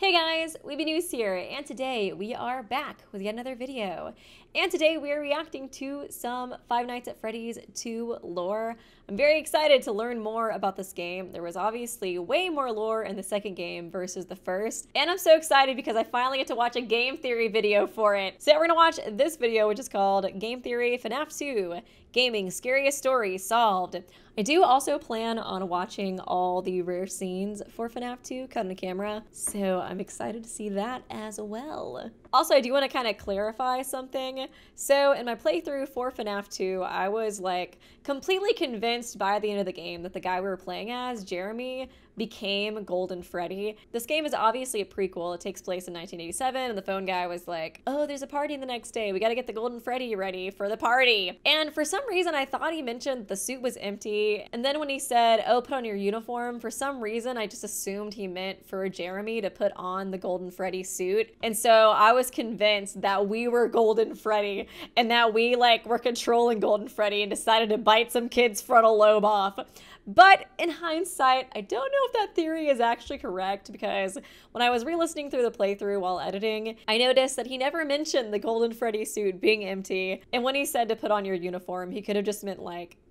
Hey guys, Weeby News here, and today we are back with yet another video. And today we are reacting to some Five Nights at Freddy's 2 lore. I'm very excited to learn more about this game. There was obviously way more lore in the second game versus the first. And I'm so excited because I finally get to watch a game theory video for it. So we're gonna watch this video, which is called Game Theory FNAF 2, Gaming Scariest Story Solved. I do also plan on watching all the rare scenes for FNAF 2 cut on camera, so I'm excited to see that as well. Also, I do want to kind of clarify something. So in my playthrough for FNAF 2, I was like completely convinced by the end of the game that the guy we were playing as, Jeremy, became Golden Freddy. This game is obviously a prequel. It takes place in 1987, and the phone guy was like, oh, there's a party the next day. We gotta get the Golden Freddy ready for the party. And for some reason, I thought he mentioned the suit was empty. And then when he said, oh, put on your uniform, for some reason, I just assumed he meant for Jeremy to put on the Golden Freddy suit. And so I was convinced that we were Golden Freddy and that we were controlling Golden Freddy and decided to bite some kid's frontal lobe off. But in hindsight, I don't know if that theory is actually correct, because when I was re-listening through the playthrough while editing, I noticed that he never mentioned the Golden Freddy suit being empty. And when he said to put on your uniform, he could have just meant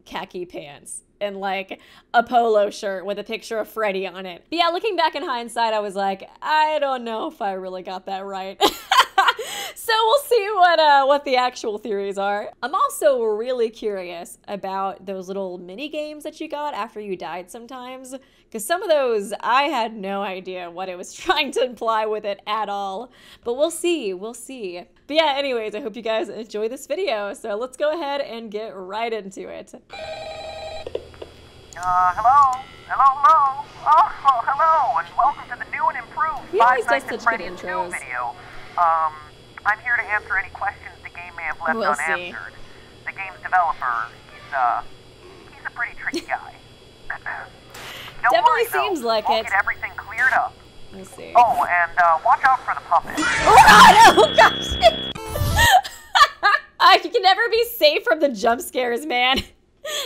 khaki pants and a polo shirt with a picture of Freddy on it. But yeah, looking back in hindsight, I was like, I don't know if I really got that right. So we'll see what the actual theories are. I'm also really curious about those little mini games that you got after you died sometimes, because some of those I had no idea what it was trying to imply with it at all. But we'll see, we'll see. But yeah, anyways, I hope you guys enjoy this video. So let's go ahead and get right into it. Hello? Hello? Oh, hello, and welcome to the new and improved Five Nights at Freddy's 2 video. I'm here to answer any questions the game may have left unanswered. The game's developer, he's a pretty tricky guy. Don't worry, seems though. like We'll it. Get everything cleared up. Let's see. Oh, and watch out for the puppet. Oh gosh! You can never be safe from the jump scares, man.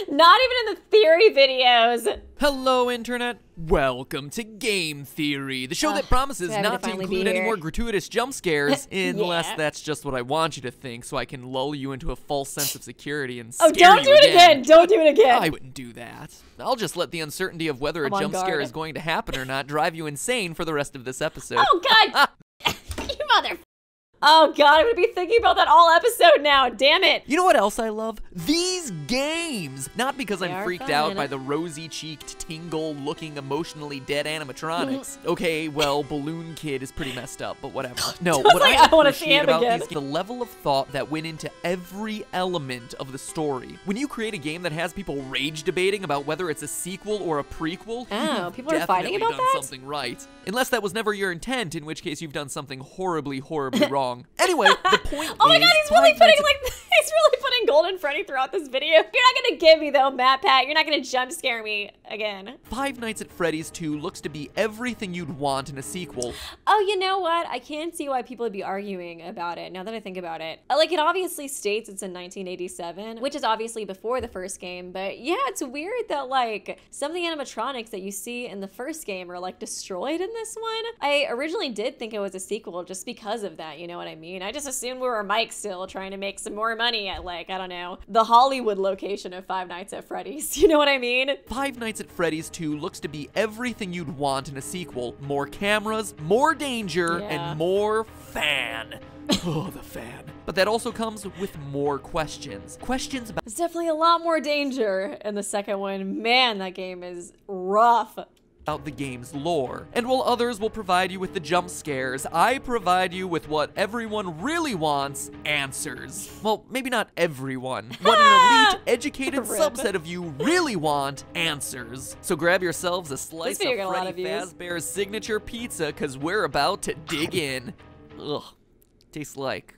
Not even in the theory videos. Hello, Internet. Welcome to Game Theory, the show that promises not to include any more gratuitous jump scares, unless that's just what I want you to think, so I can lull you into a false sense of security and scare you again. Don't do it again! Don't do it again! I wouldn't do that. I'll just let the uncertainty of whether a jump scare is going to happen or not drive you insane for the rest of this episode. Oh, God! You mother... Oh god, I'm gonna be thinking about that all episode now, damn it! You know what else I love? These games! Not because I'm freaked out by the rosy-cheeked, tingle-looking, emotionally dead animatronics. Okay, well, Balloon Kid is pretty messed up, but whatever. No, what I appreciate about these is the level of thought that went into every element of the story. When you create a game that has people rage debating about whether it's a sequel or a prequel, people are fighting about that? You've definitely done something right. Unless that was never your intent, in which case you've done something horribly, horribly wrong. Anyway, the point is... Oh my god, he's really putting Golden Freddy throughout this video. You're not gonna give me though, Matt Pat. You're not gonna jump scare me again. Five Nights at Freddy's 2 looks to be everything you'd want in a sequel. Oh, you know what? I can see why people would be arguing about it, now that I think about it. It obviously states it's in 1987, which is obviously before the first game, but yeah, it's weird that some of the animatronics that you see in the first game are destroyed in this one. I originally did think it was a sequel just because of that, you know what I mean? I just assumed we were Mike still trying to make some more money at I don't know, the Hollywood location of Five Nights at Freddy's. You know what I mean? Five Nights at Freddy's 2 looks to be everything you'd want in a sequel. More cameras, more danger, and more fan. Oh, the fan. But that also comes with more questions. Questions about... There's definitely a lot more danger in the second one. Man, that game is rough. About the game's lore. And while others will provide you with the jump scares, I provide you with what everyone really wants, answers. Well, maybe not everyone. What an elite, educated subset of you really want, answers. So grab yourselves a slice of Freddy Fazbear's signature pizza, because we're about to dig in. Ugh, tastes like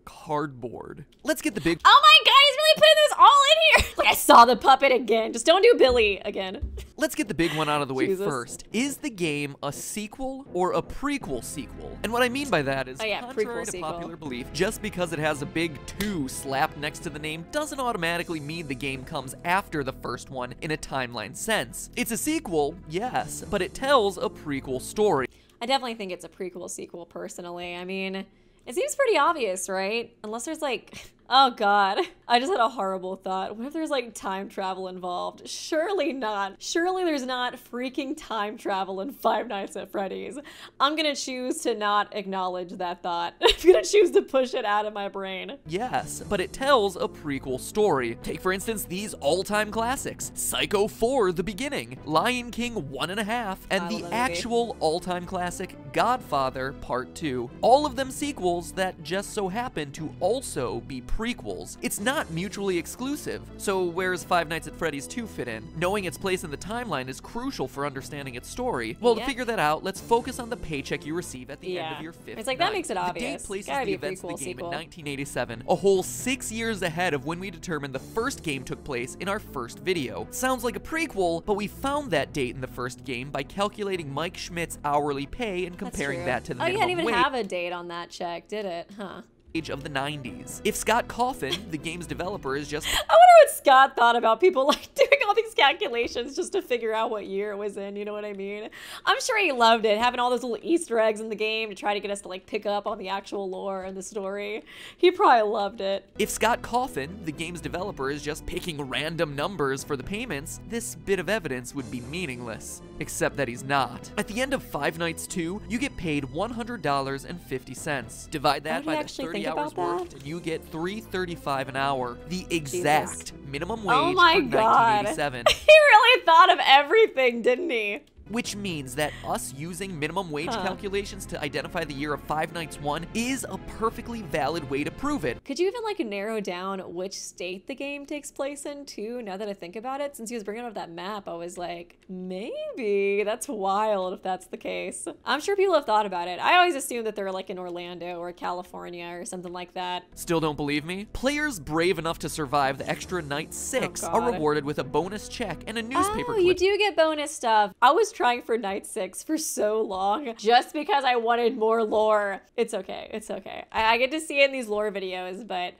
cardboard. Let's get the big... Oh my god, he's really putting this all in here! I saw the puppet again. Just don't do Billy again. Let's get the big one out of the way first. Is the game a sequel or a prequel sequel? And what I mean by that is, contrary to popular belief, just because it has a big 2 slapped next to the name doesn't automatically mean the game comes after the first one in a timeline sense. It's a sequel, yes, but it tells a prequel story. I definitely think it's a prequel sequel personally. I mean, it seems pretty obvious, right? Unless there's like, oh God, I just had a horrible thought. What if there's like time travel involved? Surely not. Surely there's not freaking time travel in Five Nights at Freddy's. I'm gonna choose to not acknowledge that thought. I'm gonna choose to push it out of my brain. Yes, but it tells a prequel story. Take for instance these all-time classics, Psycho 4: The Beginning, Lion King 1.5, and the actual all-time classic Godfather Part 2. All of them sequels that just so happen to also be prequels. It's not mutually exclusive. So where's Five Nights at Freddy's 2 fit in? Knowing its place in the timeline is crucial for understanding its story. Well, to figure that out, let's focus on the paycheck you receive at the end of your fifth It's like, night. that makes it obvious. The date places Gotta the be a events of the prequel game sequel. in 1987, a whole 6 years ahead of when we determined the first game took place in our first video. Sounds like a prequel, but we found that date in the first game by calculating Mike Schmidt's hourly pay and comparing that to the minimum you didn't even wage have a date on that check, did it? Huh. of the 90s. If Scott Coffin, the game's developer, is just I wonder what Scott thought about people like doing all these calculations just to figure out what year it was in, you know what I mean? I'm sure he loved it, having all those little Easter eggs in the game to try to get us to like pick up on the actual lore and the story. He probably loved it. If Scott Coffin, the game's developer, is just picking random numbers for the payments, this bit of evidence would be meaningless. Except that he's not. At the end of Five Nights 2, you get paid $100.50. Divide that by the 30 hours worked, and you get $3.35 an hour. The exact minimum wage for 1987. He really thought of everything, didn't he? Which means that us using minimum wage calculations to identify the year of Five Nights 1 is a perfectly valid way to prove it. Could you even like narrow down which state the game takes place in too, now that I think about it? Since he was bringing up that map, I was like, maybe. That's wild if that's the case. I'm sure people have thought about it. I always assume that they're like in Orlando or California or something like that. Still don't believe me? Players brave enough to survive the extra night 6 are rewarded with a bonus check and a newspaper clip. You do get bonus stuff. I was trying for night 6 for so long just because I wanted more lore. It's okay. It's okay. I get to see it in these lore videos, but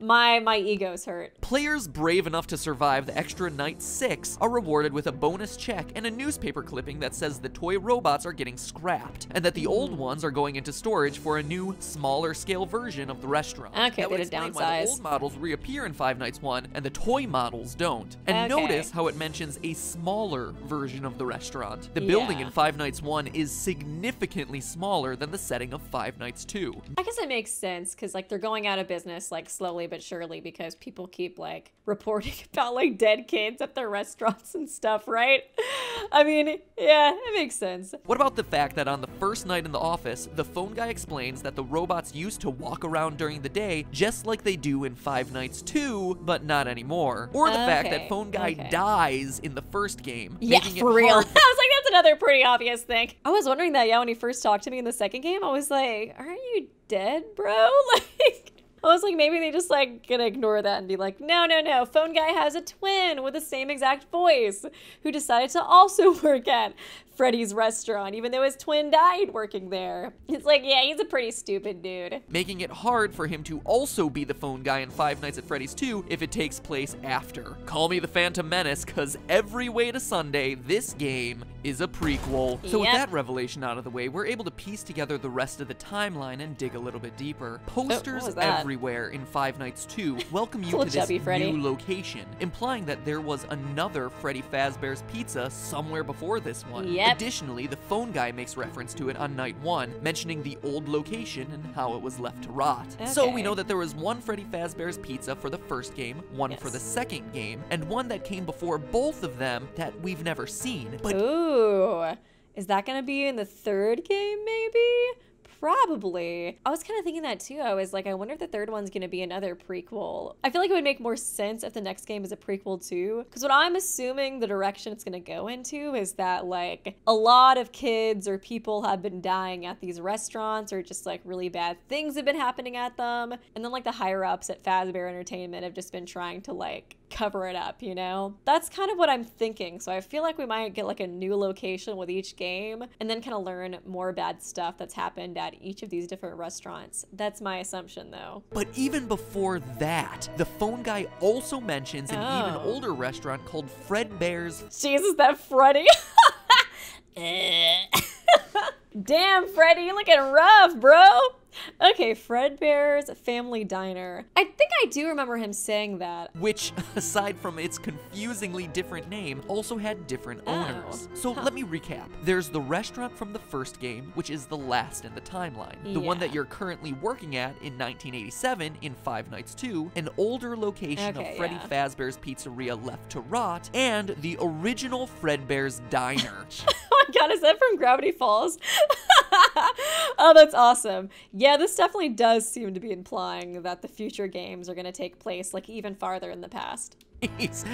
my ego's hurt. Players brave enough to survive the extra night 6 are rewarded with a bonus check and a newspaper clipping that says the toy robots are getting scrapped and that the old ones are going into storage for a new, smaller scale version of the restaurant. Okay, that would explain why the old models reappear in Five Nights 1 and the toy models don't. And notice how it mentions a smaller version of the restaurant. The building in Five Nights 1 is significantly smaller than the setting of Five Nights 2. I guess it makes sense because like they're going out of business like slowly but surely because people keep like reporting about like dead kids at their restaurants and stuff, right? I mean, yeah, it makes sense. What about the fact that on the first night in the office, the phone guy explains that the robots used to walk around during the day just like they do in Five Nights 2, but not anymore? Or the fact that phone guy dies in the first game, making it for real. I hard was like, that's another pretty obvious thing. I was wondering that, when he first talked to me in the second game, I was like, aren't you dead, bro? Like, I was like, maybe they just like gonna ignore that and be like, no, phone guy has a twin with the same exact voice who decided to also work at Freddy's restaurant, even though his twin died working there. It's like, yeah, he's a pretty stupid dude. Making it hard for him to also be the phone guy in Five Nights at Freddy's 2 if it takes place after. Call me the Phantom Menace, cause every way to Sunday, this game is a prequel. So with that revelation out of the way, we're able to piece together the rest of the timeline and dig a little bit deeper. Posters everywhere in Five Nights 2 welcome you to this new location, implying that there was another Freddy Fazbear's Pizza somewhere before this one. Additionally, the phone guy makes reference to it on night 1, mentioning the old location and how it was left to rot. So we know that there was one Freddy Fazbear's Pizza for the first game, one for the second game, and one that came before both of them that we've never seen. But ooh, is that gonna be in the third game maybe? Probably. I was kind of thinking that too. I was like, I wonder if the third one's going to be another prequel. I feel like it would make more sense if the next game is a prequel too. Because what I'm assuming the direction it's going to go into is that like a lot of kids or people have been dying at these restaurants or just like really bad things have been happening at them. And then like the higher ups at Fazbear Entertainment have just been trying to like cover it up, you know? That's kind of what I'm thinking. So I feel like we might get like a new location with each game and then kind of learn more bad stuff that's happened at each of these different restaurants. That's my assumption though. But even before that, the phone guy also mentions an even older restaurant called Fredbear's. Jesus, that Freddy. Damn, Freddy, you looking rough, bro. Okay, Fredbear's Family Diner. I think I do remember him saying that. Which, aside from its confusingly different name, also had different owners. So let me recap. There's the restaurant from the first game, which is the last in the timeline. The one that you're currently working at in 1987 in Five Nights 2, an older location of Freddy Fazbear's Pizzeria left to rot, and the original Fredbear's Diner. Oh my god, is that from Gravity Falls? Oh, that's awesome. Yeah, this definitely does seem to be implying that the future games are going to take place like even farther in the past.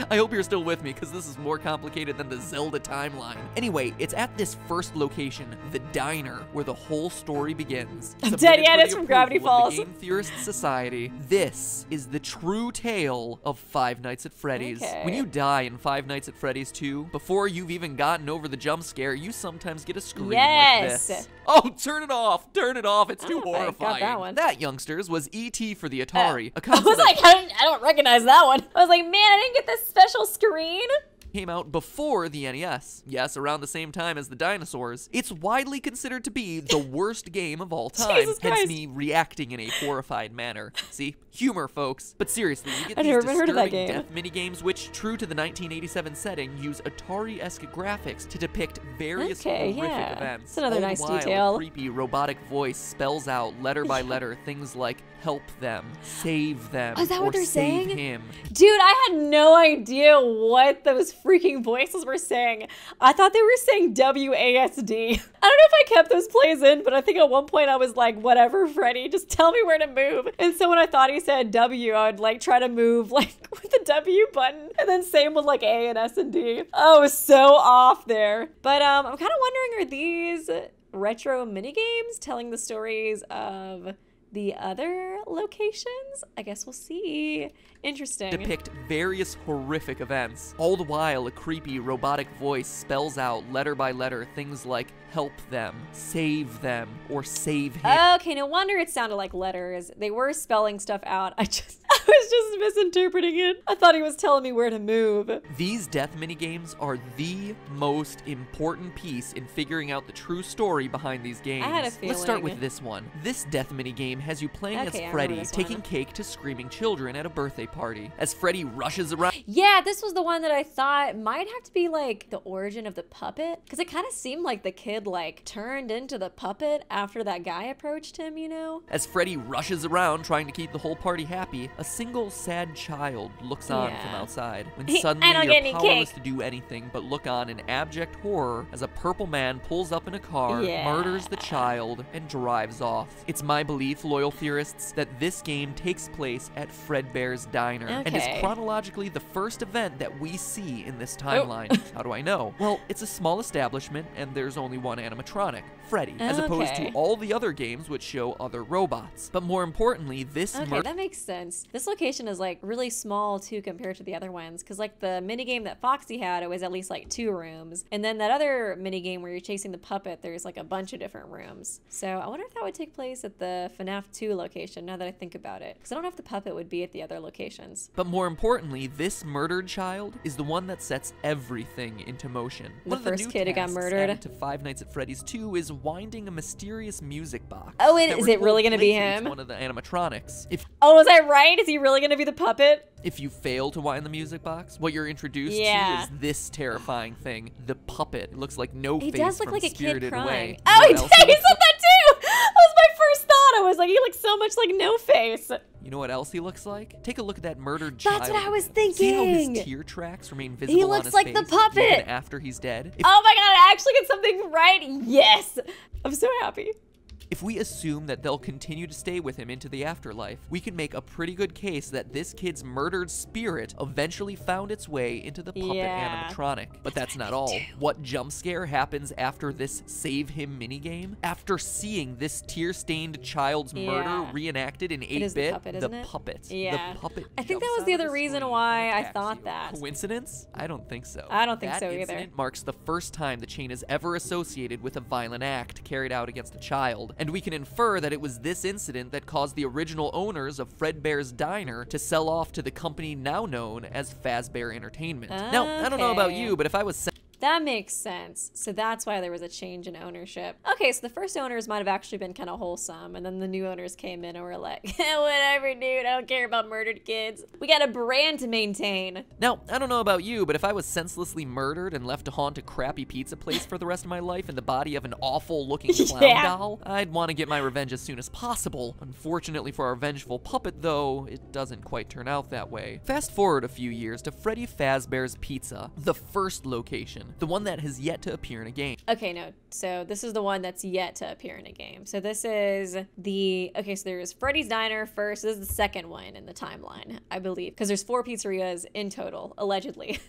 I hope you're still with me, because this is more complicated than the Zelda timeline. Anyway, it's at this first location, the diner, where the whole story begins. Dead, yeah, it's from Gravity Falls. The Game Theorist Society. This is the true tale of Five Nights at Freddy's. When you die in Five Nights at Freddy's 2, before you've even gotten over the jump scare, you sometimes get a scream like this. Oh, turn it off! Turn it off! It's too horrifying. Got that one. That, youngsters, was E.T. for the Atari. I was like, I don't recognize that one. I was like, man, I didn't get this special screen. Came out before the NES. Yes, around the same time as the dinosaurs. It's widely considered to be the worst game of all time, hence me reacting in a horrified manner. See? Humor, folks. But seriously, you get these disturbing death minigames which, true to the 1987 setting, use Atari-esque graphics to depict various horrific events. It's another nice while detail. A creepy robotic voice spells out letter by letter things like help them, save them, is that what they're save saying? him. Dude, I had no idea what those freaking voices were saying. I thought they were saying WASD. I don't know if I kept those plays in, but I think at one point I was like, whatever, Freddy, just tell me where to move. And so when I thought he said W, I would like try to move like with the W button, and then same with like A and S and D. Oh, it was so off there. But I'm kind of wondering, are these retro minigames telling the stories of the other locations? I guess we'll see. Interesting. Depict various horrific events. All the while, a creepy robotic voice spells out letter by letter things like help them, save them, or save him. Okay, no wonder it sounded like letters. They were spelling stuff out. I was just misinterpreting it. I thought he was telling me where to move. These death minigames are the most important piece in figuring out the true story behind these games. I had a feeling. Let's start with this one. This death minigame has you playing as Freddy, taking cake to screaming children at a birthday party. As Freddy rushes around. Yeah, this was the one that I thought might have to be like the origin of the puppet, because it kind of seemed like the kid like turned into the puppet after that guy approached him, you know? As Freddy rushes around trying to keep the whole party happy, a single sad child looks on from outside, when suddenly you're powerless to do anything but look on in abject horror as a purple man pulls up in a car, murders the child, and drives off. It's my belief, loyal theorists, that this game takes place at Fredbear's Diner and is chronologically the first event that we see in this timeline. How do I know? Well, it's a small establishment and there's only one animatronic, Freddy, as opposed to all the other games which show other robots. But more importantly, this that makes sense. This location is like really small too compared to the other ones, because like the minigame that Foxy had, it was at least like 2 rooms, and then that other minigame where you're chasing the puppet, there's like a bunch of different rooms. So I wonder if that would take place at the FNAF 2 location, now that I think about it, because I don't know if the puppet would be at the other locations. But more importantly, this murdered child is the one that sets everything into motion. The first kid who got murdered to Five Nights at Freddy's 2 is winding a mysterious music box. Oh, is it really gonna be him? One of the animatronics. Oh, was I right? Is he really gonna be the puppet? If you fail to wind the music box, what you're introduced to is this terrifying thing, the puppet. It looks like No Face. He does look from like a kid Spirited crying. Away. Oh, he did! He said that too! That was my first thought. I was like, he looks so much like No Face. You know what else he looks like? Take a look at that murdered child. That's what I was thinking. See how his tear tracks remain visible on his face? He looks like the puppet. Even after he's dead? Oh my god, I actually get something right. Yes. I'm so happy. If we assume that they'll continue to stay with him into the afterlife, we can make a pretty good case that this kid's murdered spirit eventually found its way into the puppet animatronic. But that's not all. What jump scare happens after this save him minigame? After seeing this tear-stained child's murder reenacted in 8-bit, the puppet. I think that was the other reason why I thought that. Coincidence? I don't think so. I don't think so either. That incident marks the first time the chain is ever associated with a violent act carried out against a child. And we can infer that it was this incident that caused the original owners of Fredbear's Diner to sell off to the company now known as Fazbear Entertainment. Now, I don't know about you, but if I was That makes sense. So that's why there was a change in ownership. Okay, so the first owners might have actually been kind of wholesome, and then the new owners came in and were like, whatever, dude, I don't care about murdered kids. We got a brand to maintain. Now, I don't know about you, but if I was senselessly murdered and left to haunt a crappy pizza place for the rest of my life in the body of an awful-looking clown doll, I'd want to get my revenge as soon as possible. Unfortunately for our vengeful puppet, though, it doesn't quite turn out that way. Fast forward a few years to Freddy Fazbear's Pizza, the first location. The one that has yet to appear in a game. Okay, no. So this is the one that's yet to appear in a game. So this is the, okay, so there's Freddy's Diner first. This is the second one in the timeline, I believe. Because there's 4 pizzerias in total, allegedly.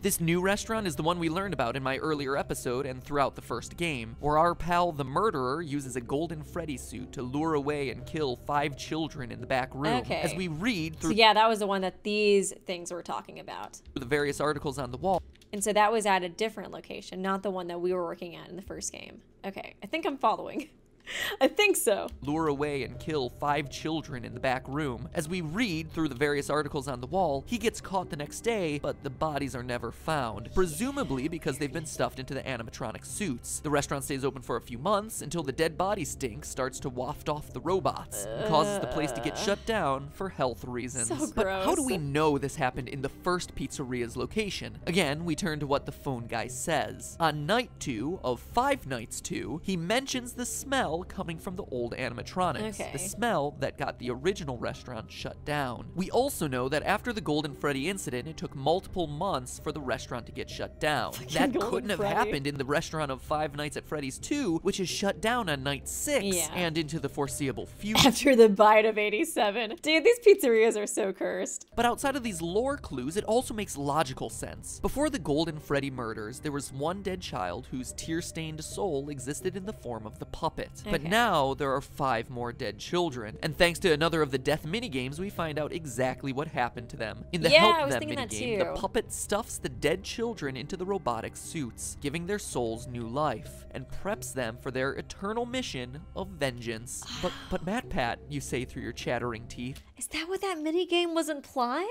This new restaurant is the one we learned about in my earlier episode and throughout the first game, where our pal the murderer uses a golden Freddy suit to lure away and kill 5 children in the back room. Okay. As we read through so yeah, that was the one that these things were talking about. The various articles on the wall. And so that was at a different location, not the one that we were working at in the first game. Okay, I think I'm following. I think so. Lure away and kill 5 children in the back room. As we read through the various articles on the wall, he gets caught the next day, but the bodies are never found, presumably because they've been stuffed into the animatronic suits. The restaurant stays open for a few months until the dead body stink starts to waft off the robots and causes the place to get shut down for health reasons. So but gross. how do we know this happened in the first pizzeria's location? Again, we turn to what the phone guy says. On night 2 of Five Nights 2, he mentions the smell coming from the old animatronics, the smell that got the original restaurant shut down. We also know that after the Golden Freddy incident, it took multiple months for the restaurant to get shut down. That couldn't have happened in the restaurant of Five Nights at Freddy's 2, which is shut down on night 6 and into the foreseeable future. After the bite of 87. Dude, these pizzerias are so cursed. But outside of these lore clues, it also makes logical sense. Before the Golden Freddy murders, there was one dead child whose tear-stained soul existed in the form of the puppet. But now there are 5 more dead children, and thanks to another of the death minigames, we find out exactly what happened to them. In the Help Them minigame, the puppet stuffs the dead children into the robotic suits, giving their souls new life, and preps them for their eternal mission of vengeance. But MatPat, you say through your chattering teeth. Is that what that minigame was implying?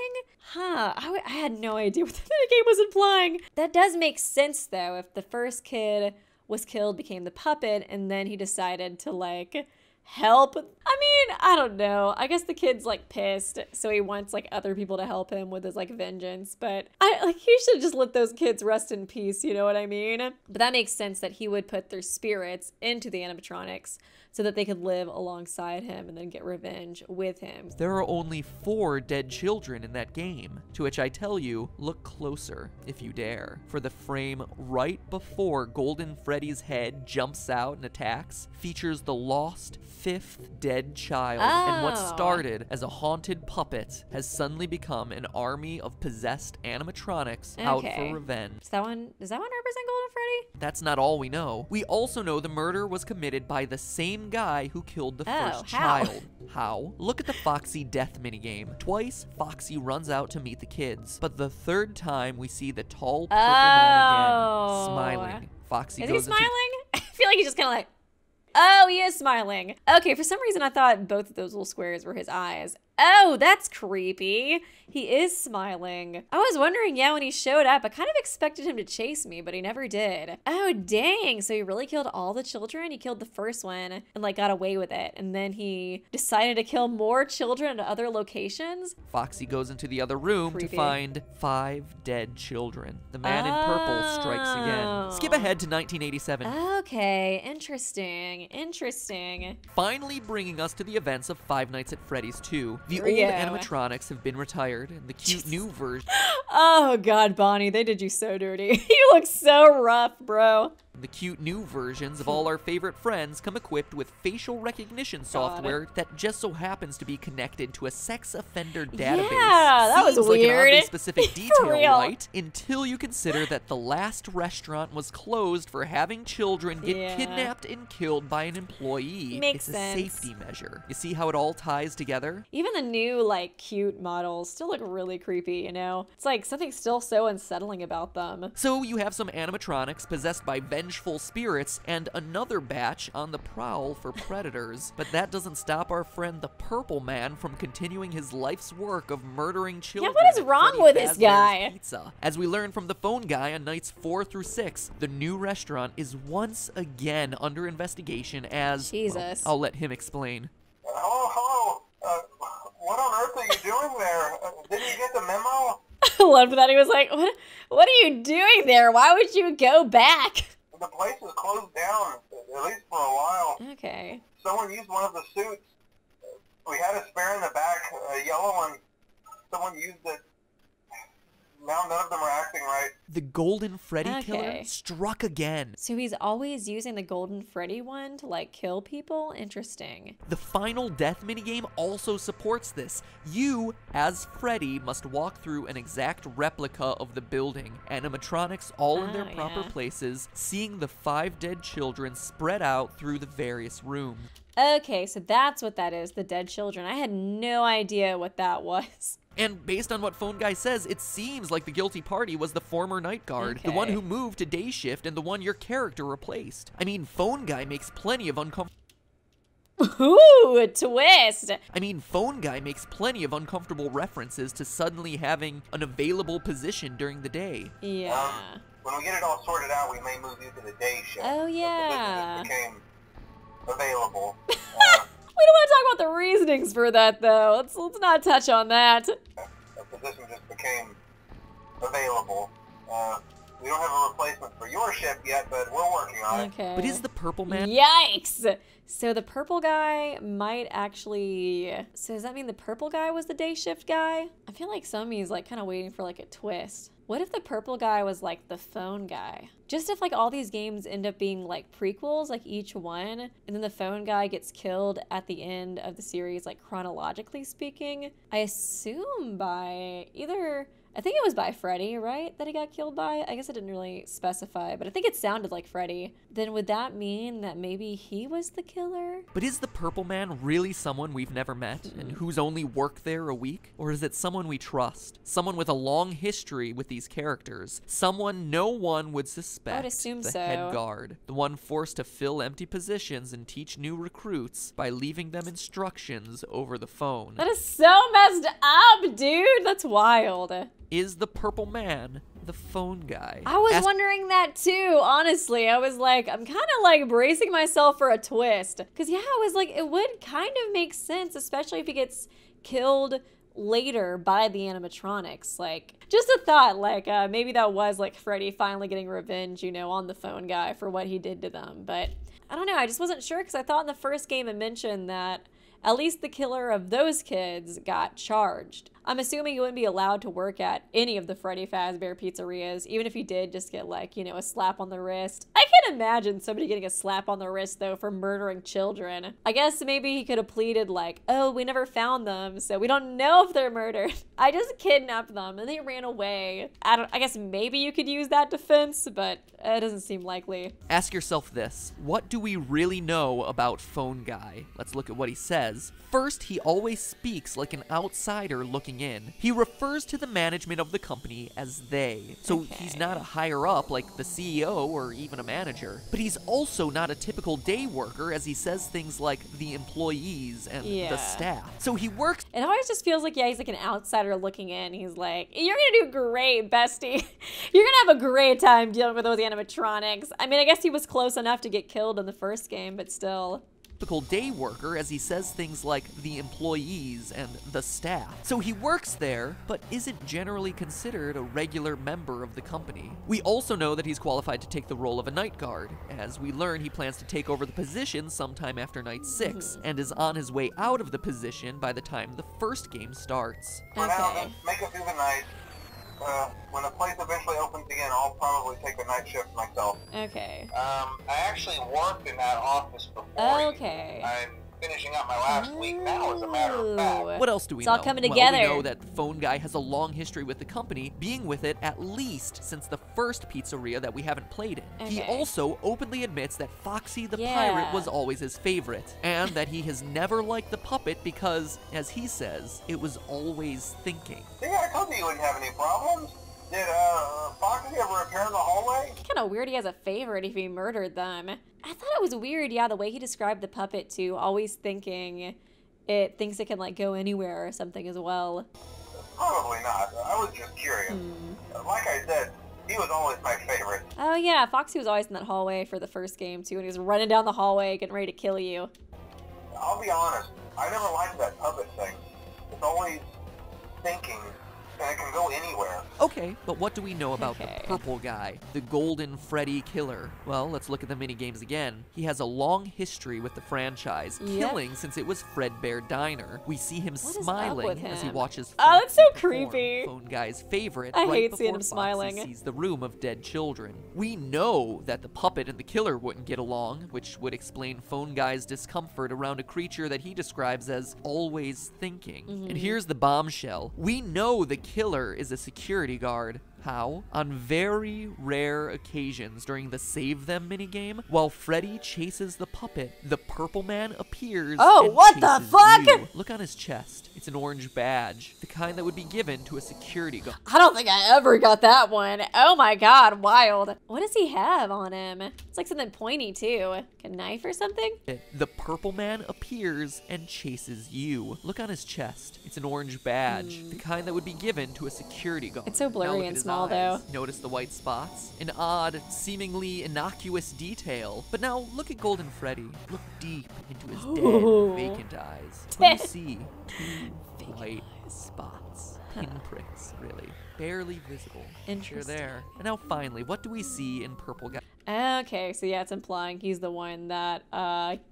Huh, I had no idea what the minigame was implying. That does make sense though, if the first kid was killed, became the puppet, and then he decided to like help. I mean, I don't know. I guess the kid's like pissed, so he wants like other people to help him with his like vengeance. But he should just let those kids rest in peace, you know what I mean? But that makes sense that he would put their spirits into the animatronics so that they could live alongside him and then get revenge with him. There are only 4 dead children in that game, to which I tell you, look closer if you dare. For the frame right before Golden Freddy's head jumps out and attacks features the lost 5th dead child, and what started as a haunted puppet has suddenly become an army of possessed animatronics out for revenge. Does that one represent Golden Freddy? That's not all we know. We also know the murder was committed by the same guy who killed the first child. How? Look at the Foxy death minigame. Twice, Foxy runs out to meet the kids, but the 3rd time we see the tall purple man again, smiling. Foxy goes smiling? I feel like he's just kind of like, oh, he is smiling. Okay, for some reason I thought both of those little squares were his eyes. Oh, that's creepy. He is smiling. I was wondering, when he showed up, I kind of expected him to chase me, but he never did. Oh, dang. So he really killed all the children? He killed the first one and like got away with it. And then he decided to kill more children at other locations? Foxy goes into the other room to find 5 dead children. The man in purple strikes again. Skip ahead to 1987. Okay, interesting. Finally bringing us to the events of Five Nights at Freddy's 2. The old animatronics have been retired, and the cute new version... Oh God, Bonnie, they did you so dirty. You look so rough, bro. The cute new versions of all our favorite friends come equipped with facial recognition software that just so happens to be connected to a sex offender database. Yeah, that was weird. Like an oddly specific detail, right? Until you consider that the last restaurant was closed for having children get kidnapped and killed by an employee. Makes it's sense. a safety measure. You see how it all ties together? Even the new, like, cute models still look really creepy, you know? It's like something's still so unsettling about them. So you have some animatronics possessed by vengeance vengeful spirits and another batch on the prowl for predators. But that doesn't stop our friend the Purple Man from continuing his life's work of murdering children. Yeah, what is wrong with this guy? Pizza. As we learn from the phone guy on nights 4 through 6, the new restaurant is once again under investigation as... Jesus. Well, I'll let him explain. Hello. What on earth are you doing there? Didn't you get the memo? I love that he was like, what are you doing there? Why would you go back? The place is closed down, at least for a while. Okay. Someone used one of the suits. We had a spare in the back, a yellow one. Someone used it. Now none of them are acting right. The Golden Freddy killer Okay. struck again. So he's always using the Golden Freddy one to, like, kill people? Interesting. The final death minigame also supports this. You, as Freddy, must walk through an exact replica of the building, animatronics all in their proper places, seeing the 5 dead children spread out through the various rooms. Okay, so that's what that is, the dead children. I had no idea what that was. And based on what Phone Guy says, it seems like the guilty party was the former night guard, the one who moved to day shift and the one your character replaced. I mean, Phone Guy makes plenty of uncomfortable... Ooh, a twist! Phone Guy makes plenty of uncomfortable references to suddenly having an available position during the day. Yeah. When we get it all sorted out, we may move you to the day shift. Oh, yeah. The position just became available. We don't want to talk about the reasonings for that, though. Let's not touch on that. The position just became available. We don't have a replacement for your shift yet, but we're working on it. Okay. But is the Purple Man... Yikes! So the purple guy might actually... So does that mean the purple guy was the day shift guy? I feel like Summy's like kind of waiting for like a twist. What if the purple guy was like the phone guy? Just if like all these games end up being like prequels, like each one, and then the phone guy gets killed at the end of the series, like chronologically speaking, I assume by either... I think it was by Freddy, right? That he got killed by? I guess it didn't really specify, but I think it sounded like Freddy. Then would that mean that maybe he was the killer? But is the Purple Man really someone we've never met and who's only worked there a week? Or is it someone we trust? Someone with a long history with these characters? Someone no one would suspect? I would assume the so. head guard. The one forced to fill empty positions and teach new recruits by leaving them instructions over the phone. That is so messed up, dude. That's wild. Is the Purple Man the phone guy? I was wondering that too, honestly. I was like, I'm kind of like bracing myself for a twist. Because yeah, I was like, it would kind of make sense, especially if he gets killed later by the animatronics. Like, just a thought, like maybe that was like Freddy finally getting revenge, you know, on the phone guy for what he did to them. But I don't know, I just wasn't sure because I thought in the first game it mentioned that at least the killer of those kids got charged. I'm assuming he wouldn't be allowed to work at any of the Freddy Fazbear pizzerias, even if he did just get like, you know, a slap on the wrist. I can't imagine somebody getting a slap on the wrist though for murdering children. I guess maybe he could have pleaded like, oh, we never found them, so we don't know if they're murdered. I just kidnapped them and they ran away. I guess maybe you could use that defense, but it doesn't seem likely. Ask yourself this, what do we really know about Phone Guy? Let's look at what he says. First, he always speaks like an outsider looking in. He refers to the management of the company as they. So he's not a higher up like the CEO or even a manager. But he's also not a typical day worker, as he says things like the employees and the staff. So he works... It always just feels like, yeah, he's like an outsider looking in. He's like, you're gonna do great, bestie. You're gonna have a great time dealing with those animatronics. I mean, I guess he was close enough to get killed in the first game, but still... day worker, as he says things like the employees and the staff. So he works there, but isn't generally considered a regular member of the company. We also know that he's qualified to take the role of a night guard. As we learn, he plans to take over the position sometime after night 6, and is on his way out of the position by the time the first game starts. For now, let's make it through the night. When the place eventually opens again, I'll probably take a night shift myself. Okay. I actually worked in that office before. Okay. I'm finishing up my last week now, as a matter of fact. What else do we know? It's all coming Well, together. we know that Phone Guy has a long history with the company, being with it at least since the first pizzeria that we haven't played in. He also openly admits that Foxy the pirate was always his favorite, and that he has never liked the puppet because, as he says, it was always thinking. See, I told you you wouldn't have any problems. Did Foxy ever appear in the hallway? Kind of weird he has a favorite if he murdered them. I thought it was weird, yeah, the way he described the puppet too, always thinking it thinks it can like go anywhere or something as well. Probably not. I was just curious. Like I said, he was always my favorite. Oh yeah, Foxy was always in that hallway for the first game too, and he was running down the hallway getting ready to kill you. I'll be honest, I never liked that puppet thing. It's always thinking, and it can go anywhere. Okay, but what do we know about the purple guy, the Golden Freddy killer? Well, let's look at the minigames again. He has a long history with the franchise, killing since it was Fredbear Diner. We see him smiling as he watches Oh, that's so Foxy creepy. Phone Guy's favorite, I right hate before seeing him Foxy smiling. sees the room of dead children. We know that the puppet and the killer wouldn't get along, which would explain Phone Guy's discomfort around a creature that he describes as always thinking. And here's the bombshell. We know the killer is a security guard. How? On very rare occasions during the Save Them minigame, while Freddy chases the puppet, the purple man appears and what the chases fuck? you. Look on his chest. It's an orange badge, the kind that would be given to a security guard. I don't think I ever got that one. Oh my god, wild. What does he have on him? It's like something pointy too. Like a knife or something? The purple man appears and chases you. Look on his chest. It's an orange badge, the kind that would be given to a security guard. It's so blurry and small though. Notice the white spots? An odd, seemingly innocuous detail. But now look at Golden Freddy. Look deep into his dead, vacant eyes. What do you see? Two white spots. Pinpricks, really. Barely visible. You're there. And now finally, what do we see in Purple Guy? Okay, so yeah, it's implying he's the one that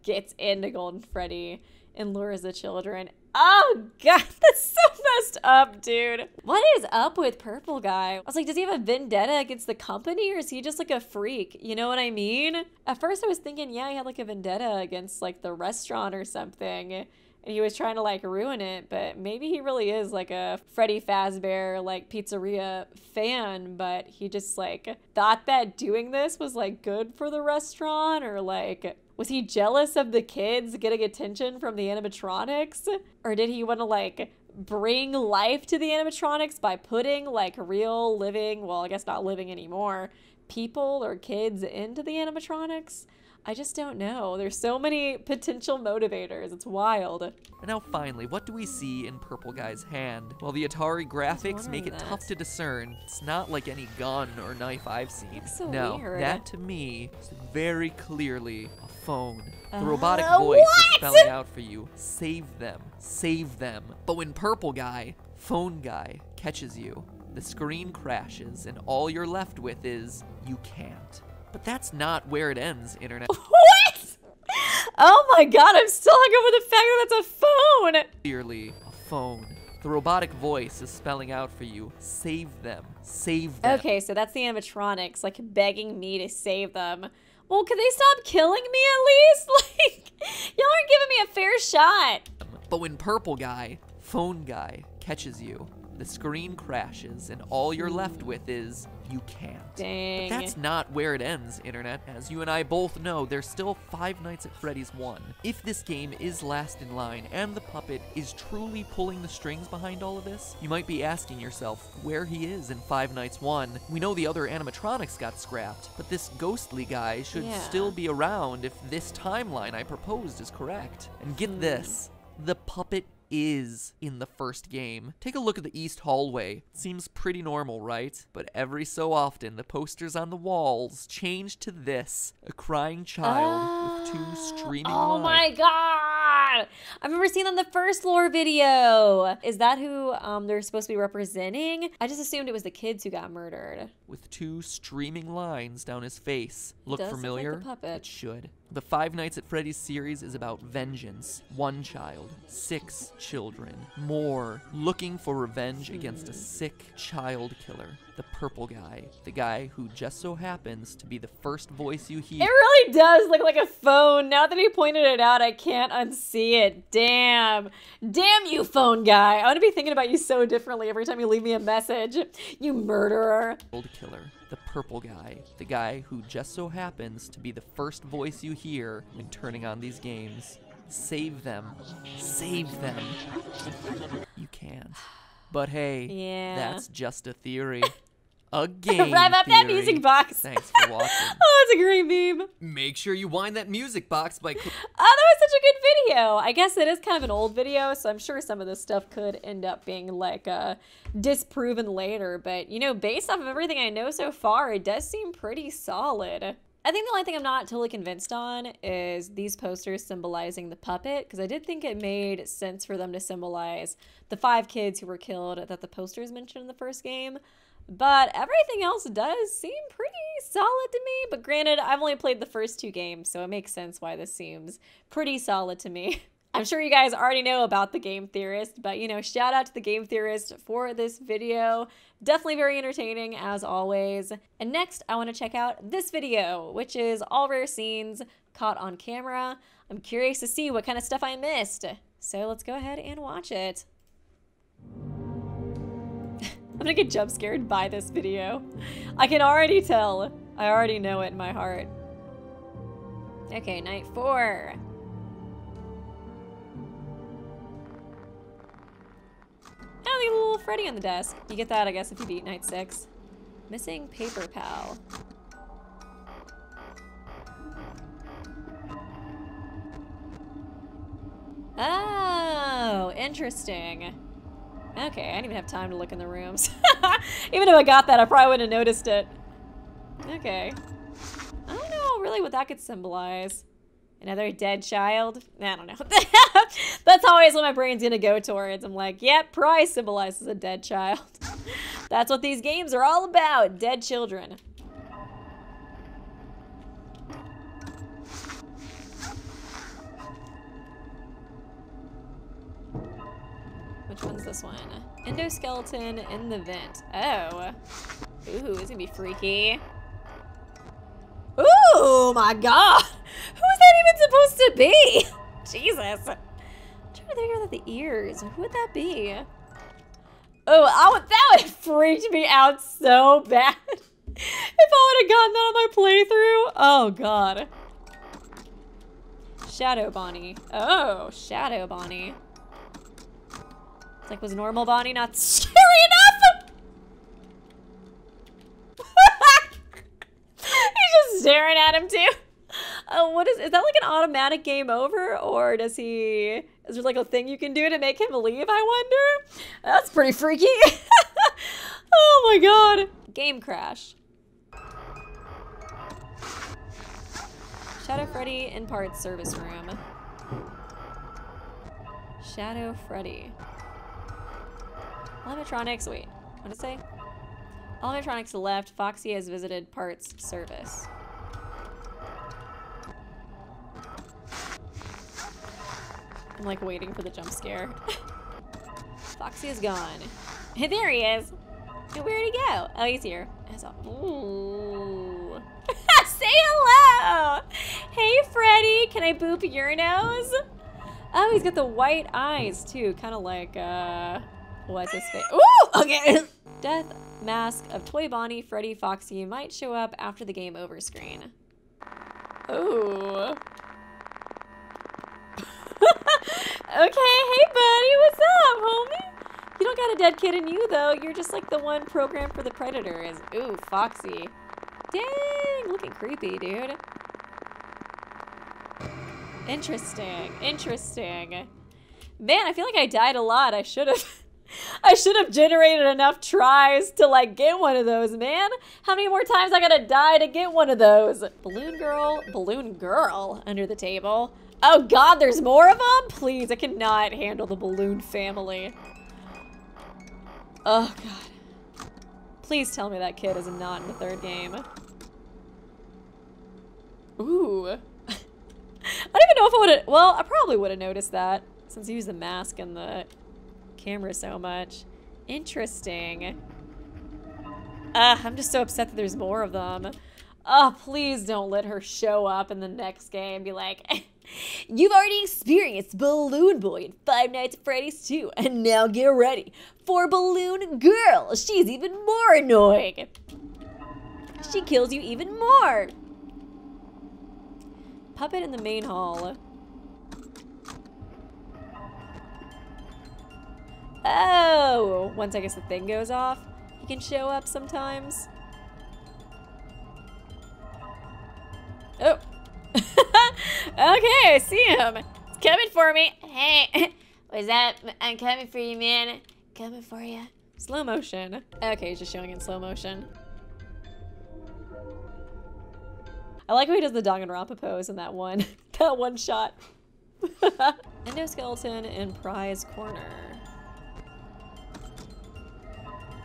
gets into Golden Freddy and lures the children. Oh god, that's so messed up, dude. What is up with Purple Guy? I was like, does he have a vendetta against the company or is he just like a freak? You know what I mean? At first I was thinking, yeah, he had like a vendetta against like the restaurant or something. And he was trying to like ruin it, but maybe he really is like a Freddy Fazbear like pizzeria fan, but he just like thought that doing this was like good for the restaurant, or like was he jealous of the kids getting attention from the animatronics? Or did he want to like bring life to the animatronics by putting like real living, well, I guess not living anymore, people or kids into the animatronics? I just don't know. There's so many potential motivators. It's wild. And now finally, what do we see in Purple Guy's hand? Well, the Atari graphics make it tough to discern. It's not like any gun or knife I've seen. That's so no, weird. That to me is very clearly a phone. The robotic voice is spelling out for you, save them, save them. But when Purple Guy, Phone Guy, catches you, the screen crashes and all you're left with is, you can't. But that's not where it ends, Internet. What? Oh my god, I'm still hung up with the fact that that's a phone. Clearly a phone. The robotic voice is spelling out for you, save them, save them. Okay, so that's the animatronics, like begging me to save them. Well, could they stop killing me at least? Like, y'all aren't giving me a fair shot. But when Purple Guy, Phone Guy, catches you, the screen crashes and all you're left with is, you can't. Dang. But that's not where it ends, Internet. As you and I both know, there's still Five Nights at Freddy's 1. If this game is last in line and the puppet is truly pulling the strings behind all of this, you might be asking yourself where he is in Five Nights 1. We know the other animatronics got scrapped, but this ghostly guy should still be around if this timeline I proposed is correct. And get this, the puppet is in the first game. Take a look at the East hallway. Seems pretty normal, right? But every so often, the posters on the walls change to this. A crying child with two streaming lines. Oh my god! I remember seeing on the first lore video. Is that who they're supposed to be representing? I just assumed it was the kids who got murdered. With two streaming lines down his face. Look familiar? Look like the puppet. It should. The Five Nights at Freddy's series is about vengeance. One child, 6 children, more, looking for revenge against a sick child killer. The Purple Guy, the guy who just so happens to be the first voice you hear. It really does look like a phone. Now that he pointed it out, I can't unsee it. Damn. Damn you, Phone Guy. I want to be thinking about you so differently every time you leave me a message. You murderer. Killer. The Purple Guy, the guy who just so happens to be the first voice you hear when turning on these games. Save them. Save them. You can't. But hey, that's just a theory. A game Rev up that theory. music box. Thanks for watching. Oh, that's a great meme. Make sure you wind that music box by... Oh, that was such a good video. I guess it is kind of an old video, so I'm sure some of this stuff could end up being like disproven later. But, you know, based off of everything I know so far, it does seem pretty solid. I think the only thing I'm not totally convinced on is these posters symbolizing the puppet, because I did think it made sense for them to symbolize the 5 kids who were killed that the posters mentioned in the first game. But everything else does seem pretty solid to me. But granted, I've only played the first 2 games, so it makes sense why this seems pretty solid to me. I'm sure you guys already know about the Game Theorist, but, you know, shout out to the Game Theorist for this video. Definitely very entertaining, as always. And next, I want to check out this video, which is all rare scenes caught on camera. I'm curious to see what kind of stuff I missed. So let's go ahead and watch it. I'm gonna get jump scared by this video. I can already tell. I already know it in my heart. Okay, night 4. Oh, the little Freddy on the desk. You get that, I guess, if you beat night 6. Missing paper pal. Oh, interesting. Okay, I didn't even have time to look in the rooms. Even if I got that, I probably wouldn't have noticed it. Okay. I don't know really what that could symbolize. Another dead child? I don't know. That's always what my brain's gonna go towards. I'm like, yep, probably symbolizes a dead child. That's what these games are all about, dead children. Which one's this one? Endoskeleton in the vent. Oh. Ooh, this is gonna be freaky. Ooh, my God. Who is that even supposed to be? Jesus. I'm trying to think of the ears. Who would that be? Oh, that would freak me out so bad. If I would have gotten that on my playthrough. Oh, God. Shadow Bonnie. Oh, Shadow Bonnie. It's like, was normal Bonnie not scary enough? He's just staring at him too. Oh, is that like an automatic game over? Or is there like a thing you can do to make him leave, I wonder? That's pretty freaky. Oh my God. Game crash. Shadow Freddy in parts service room. Shadow Freddy. Animatronics, wait, what did it say? Animatronics left, Foxy has visited parts service. I'm like waiting for the jump scare. Foxy is gone. There he is. Where'd he go? Oh, he's here. Ooh. Say hello. Hey, Freddy, can I boop your nose? Oh, he's got the white eyes too, kind of like, what's his face? Ooh, okay. Death mask of Toy Bonnie, Freddy, Foxy might show up after the game over screen. Ooh. Okay, hey buddy, what's up, homie? You don't got a dead kid in you though. You're just like the one programmed for the predators. Ooh, Foxy. Dang, looking creepy, dude. Interesting, interesting. Man, I feel like I died a lot. I should have generated enough tries to like get one of those, man. How many more times I gotta die to get one of those? Balloon girl under the table. Oh God, there's more of them? Please, I cannot handle the balloon family. Oh God. Please tell me that kid is not in the 3rd game. Ooh. I don't even know if I would've, well, I probably would've noticed that since he used the mask and the camera so much. Interesting. I'm just so upset that there's more of them. Oh, please don't let her show up in the next game and be like, you've already experienced Balloon Boy in Five Nights at Freddy's 2, and now get ready for Balloon Girl. She's even more annoying. She kills you even more. Puppet in the main hall. Oh, once I guess the thing goes off. You can show up sometimes. Oh. Okay, I see him. He's coming for me. Hey, what's up? I'm coming for you, man. Coming for you. Slow motion. Okay, he's just showing in slow motion. I like how he does the Danganronpa pose in that one, that one shot. Endoskeleton in prize corner.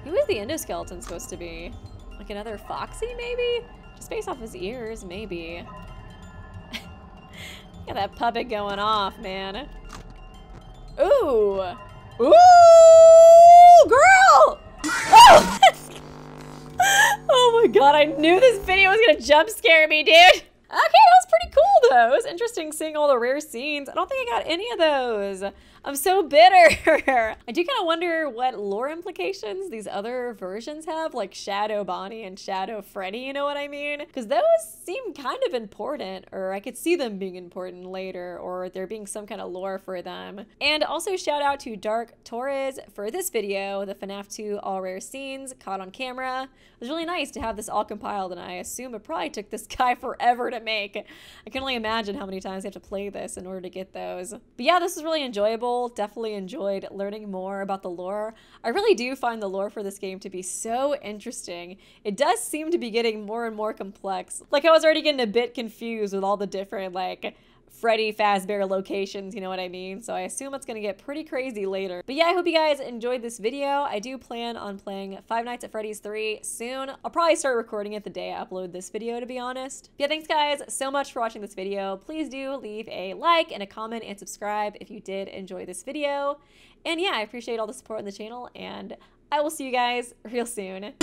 Who is the endoskeleton supposed to be? Like another Foxy, maybe? Just based off his ears, maybe. Got that puppet going off, man. Ooh! Ooh, girl! Oh! Oh my god, I knew this video was gonna jump scare me, dude. Okay, that was pretty cool though. It was interesting seeing all the rare scenes. I don't think I got any of those. I'm so bitter. I do kind of wonder what lore implications these other versions have, like Shadow Bonnie and Shadow Freddy, you know what I mean? Because those seem kind of important, or I could see them being important later, or there being some kind of lore for them. And also shout out to Dark Torres for this video, the FNAF 2 all rare scenes caught on camera. It was really nice to have this all compiled, and I assume it probably took this guy forever to make. I can only imagine how many times you have to play this in order to get those. But yeah, this was really enjoyable. Definitely enjoyed learning more about the lore. I really do find the lore for this game to be so interesting. It does seem to be getting more and more complex. Like I was already getting a bit confused with all the different like Freddy Fazbear locations, you know what I mean? So I assume it's gonna get pretty crazy later. But yeah, I hope you guys enjoyed this video. I do plan on playing Five Nights at Freddy's 3 soon. I'll probably start recording it the day I upload this video, to be honest. But yeah, thanks guys so much for watching this video. Please do leave a like and a comment and subscribe if you did enjoy this video. And yeah, I appreciate all the support on the channel, and I will see you guys real soon.